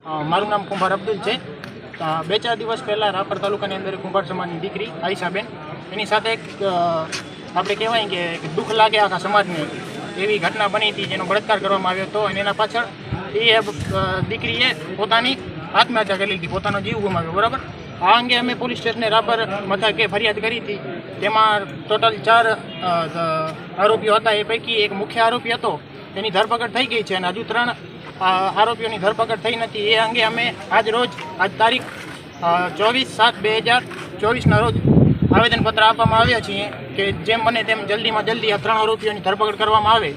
મારું નામ કુંભાર અબ્દુલ છે। 2-4 દિવસ પહેલાં રાપર તાલુકાની અંદર કુંભાર સમાજની દીકરી આયશાબેન એની સાથે એક આપણે કહેવાય કે દુઃખ લાગે આખા સમાજને એવી ઘટના બની હતી જેનો બળાત્કાર કરવામાં આવ્યો હતો અને એના પાછળ એ દીકરીએ પોતાની આત્મહત્યા કરી લીધી, પોતાનો જીવ ગુમાવ્યો। બરાબર, આ અંગે અમે પોલીસ સ્ટેશને રાપર મથકે ફરિયાદ કરી હતી। તેમાં ટોટલ 4 આરોપીઓ હતા, એ પૈકી એક મુખ્ય આરોપી હતો, તેની ધરપકડ થઈ ગઈ છે અને હજુ 3 આરોપીઓની ધરપકડ થઈ નથી। એ અંગે અમે આજ તારીખ 24/7/2024ના રોજ આવેદનપત્ર આપવામાં આવ્યા છીએ કે જેમ બને તેમ જલ્દીમાં જલ્દી આ 3 આરોપીઓની ધરપકડ કરવામાં આવે।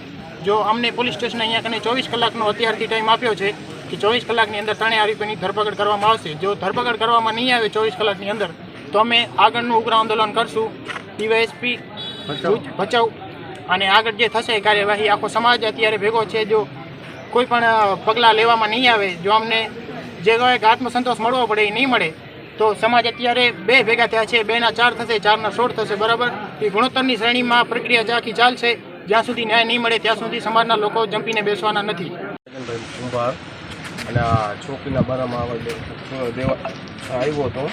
જો અમને પોલીસ સ્ટેશને અહીંયા કને 24 કલાકનો અત્યારથી ટાઈમ આપ્યો છે કે 24 કલાકની અંદર 3 આરોપીઓની ધરપકડ કરવામાં આવશે। જો ધરપકડ કરવામાં નહીં આવે 24 કલાકની અંદર તો અમે આગળનું ઉગ્ર આંદોલન કરશું, ડીવાયએસપી ભચાઉ, અને આગળ જે થશે કાર્યવાહી આખો સમાજ અત્યારે ભેગો છે। જો કોઈ પણ પગલાં લેવામાં નહીં આવે, જો અમને જે એક આત્મસંતોષ મળવો પડે એ નહીં મળે તો સમાજ અત્યારે 2 ભેગા થયા છે, 2ના 4 થશે, 4ના 16 થશે। બરાબર, એ ગુણોત્તરની શ્રેણીમાં પ્રક્રિયા આખી ચાલશે। જ્યાં સુધી ન્યાય નહીં મળે ત્યાં સુધી સમાજના લોકો જંપીને બેસવાના નથી। કુંભાર અને આ છોકરીના બારામાં આવ્યો હતો,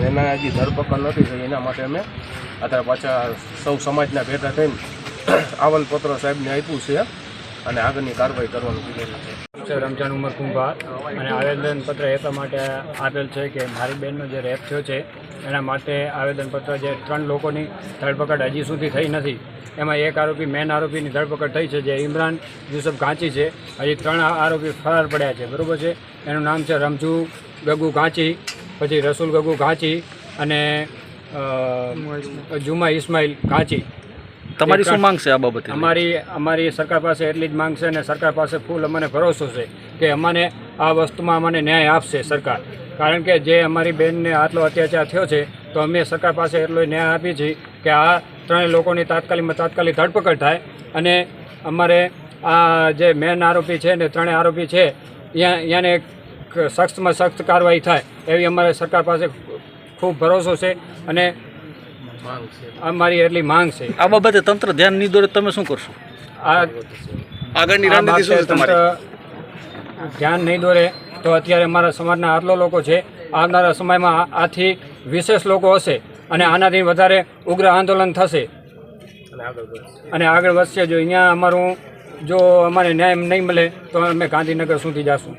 એના હજી ધરપકડ નથી થઈ, એના માટે અમે અત્યારે પાછા સૌ સમાજના ભેગા થઈને આવેદનપત્ર સાહેબને આપ્યું છે અને આગળની કાર્યવાહી કરવાનું કીધેલું છે। રમજાન ઉમર કુંભાર અને આવેદનપત્ર એટલા માટે આપેલ છે કે મારી બહેનનો જે રેપ થયો છે એના માટે આવેદનપત્ર, જે 3 લોકોની ધરપકડ હજી સુધી થઈ નથી, એમાં એક આરોપી મેન આરોપીની ધરપકડ થઈ છે જે ઇમરાન યુસુફ ગાંચી છે। હજી 3 આરોપી ફરાર પડ્યા છે। બરાબર છે, એનું નામ છે રમજુ ગગુ ગાંચી, પછી રસુલ ગગુ ગાંચી અને જુમા ઇસ્માઇલ ગાંચી। તમારી શું માંગ છે આ બાબતે? અમારી સરકાર પાસે એટલી જ માંગ છે અને સરકાર પાસે ફૂલ અમને ભરોસો છે કે અમને આ વસ્તુમાં અમને ન્યાય આપશે સરકાર। કારણ કે જે અમારી બહેનને આટલો અત્યાચાર થયો છે તો અમે સરકાર પાસે એટલો ન્યાય આપીએ છીએ કે આ 3 લોકોની તાત્કાલિક ધરપકડ થાય અને અમારે આ જે મેન આરોપી છે ને 3 આરોપી છે એને સખ્તમાં સખ્ત કાર્યવાહી થાય એવી અમારે સરકાર પાસે ખૂબ ભરોસો છે અને અમારી એટલી માંગ છે। આ બાબતે તંત્ર ધ્યાન નહીં દોરે તમે શું કરશો? આગળની રણનીતિ શું છે તમારી? ધ્યાન નહીં દોરે તો અત્યારે અમારા સમાજના આટલો લોકો છે, આવનારા સમયમાં આથી વિશેષ લોકો હશે અને આનાથી વધારે ઉગ્ર આંદોલન થશે અને આગળ વધશે। જો અહીંયા અમારે ન્યાય નહીં મળે તો અમે ગાંધીનગર સુધી જશું।